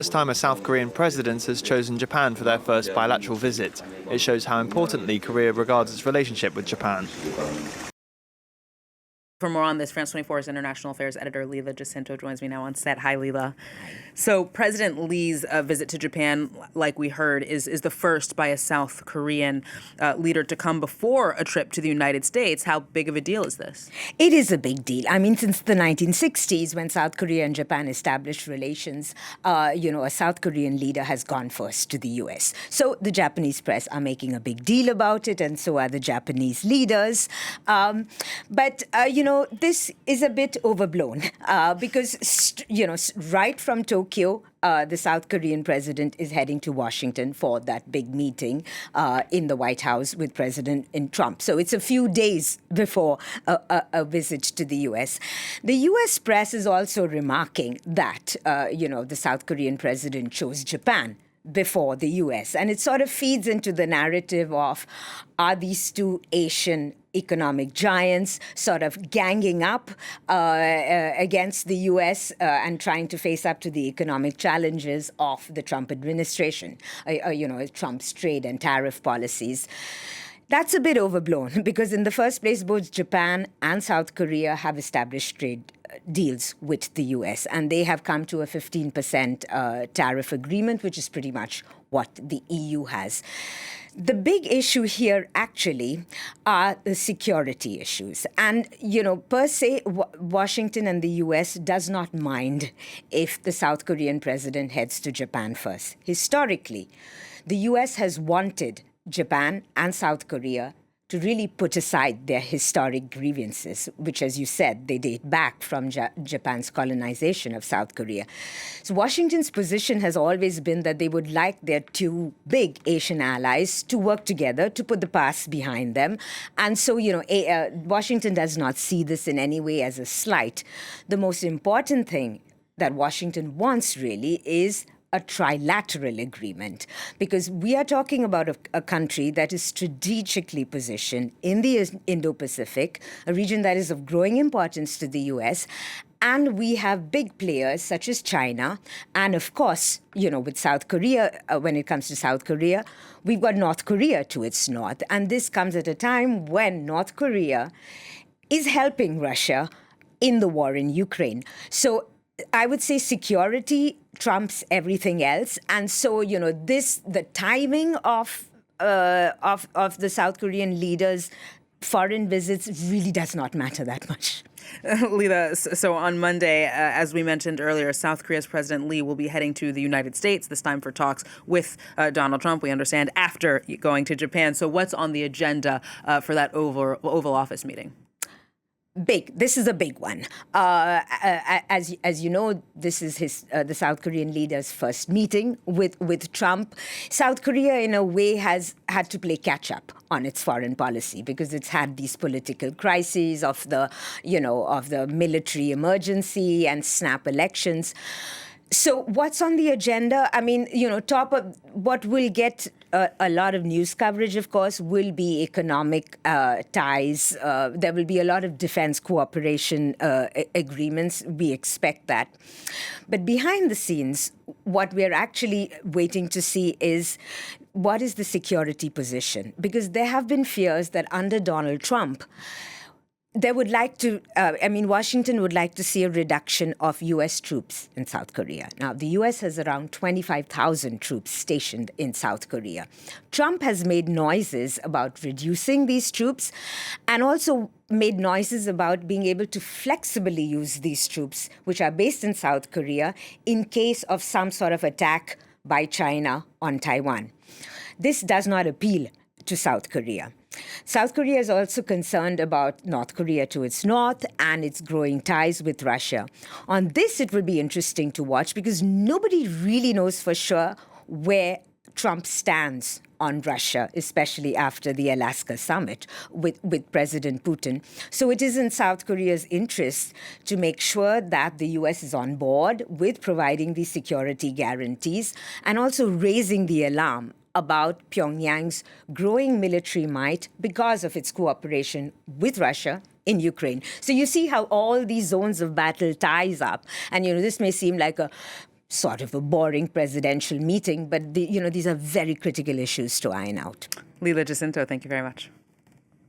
First time a South Korean president has chosen Japan for their first bilateral visit. It shows how importantly Korea regards its relationship with Japan. For more on this, France 24's international affairs editor Leela Jacinto joins me now on set. Hi, Leela. So President Lee's visit to Japan, like we heard, is the first by a South Korean leader to come before a trip to the United States. How big of a deal is this? It is a big deal. I mean, since the 1960s, when South Korea and Japan established relations, a South Korean leader has gone first to the U.S. So the Japanese press are making a big deal about it, and so are the Japanese leaders. This is a bit overblown because, right from Tokyo, the South Korean president is heading to Washington for that big meeting in the White House with President Trump. So it's a few days before a visit to the U.S. The U.S. press is also remarking that, the South Korean president chose Japan before the U.S. And it sort of feeds into the narrative of, are these two Asian economic giants sort of ganging up against the U.S. And trying to face up to the economic challenges of the Trump administration, Trump's trade and tariff policies. That's a bit overblown because in the first place, both Japan and South Korea have established trade deals with the U.S. and they have come to a 15% tariff agreement, which is pretty much what the EU has. The big issue here, actually, are the security issues. And, per se, Washington and the U.S. does not mind if the South Korean president heads to Japan first. Historically, the U.S. has wanted Japan and South Korea to really put aside their historic grievances, which, as you said, they date back from Japan's colonization of South Korea. So Washington's position has always been that they would like their two big Asian allies to work together to put the past behind them. And so, Washington does not see this in any way as a slight. The most important thing that Washington wants really is a trilateral agreement, because we are talking about a country that is strategically positioned in the Indo-Pacific, a region that is of growing importance to the U.S., and we have big players such as China. And of course, with South Korea, when it comes to South Korea, we've got North Korea to its north. And this comes at a time when North Korea is helping Russia in the war in Ukraine. So I would say security trumps everything else. And so, the timing of the South Korean leaders' foreign visits really does not matter that much. Leela, so on Monday, as we mentioned earlier, South Korea's President Lee will be heading to the United States, this time for talks with Donald Trump, we understand, after going to Japan. So what's on the agenda for that Oval Office meeting? Big. This is a big one. As you know, this is the South Korean leader's first meeting with Trump. South Korea, in a way, has had to play catch up on its foreign policy because it's had these political crises of the military emergency and snap elections. So what's on the agenda? I mean, top of what will get a lot of news coverage, of course, will be economic ties. There will be a lot of defense cooperation agreements. We expect that. But behind the scenes, what we're actually waiting to see is what is the security position? Because there have been fears that under Donald Trump, Washington would like to see a reduction of U.S. troops in South Korea. Now, the U.S. has around 25,000 troops stationed in South Korea. Trump has made noises about reducing these troops and also made noises about being able to flexibly use these troops, which are based in South Korea, in case of some sort of attack by China on Taiwan. This does not appeal to South Korea. South Korea is also concerned about North Korea to its north and its growing ties with Russia. On this, it will be interesting to watch because nobody really knows for sure where Trump stands on Russia, especially after the Alaska summit with President Putin. So it is in South Korea's interest to make sure that the U.S. is on board with providing these security guarantees and also raising the alarm about Pyongyang's growing military might because of its cooperation with Russia in Ukraine. So you see how all these zones of battle ties up. And, this may seem like a sort of a boring presidential meeting, but these are very critical issues to iron out. Leela, Jacinto, thank you very much.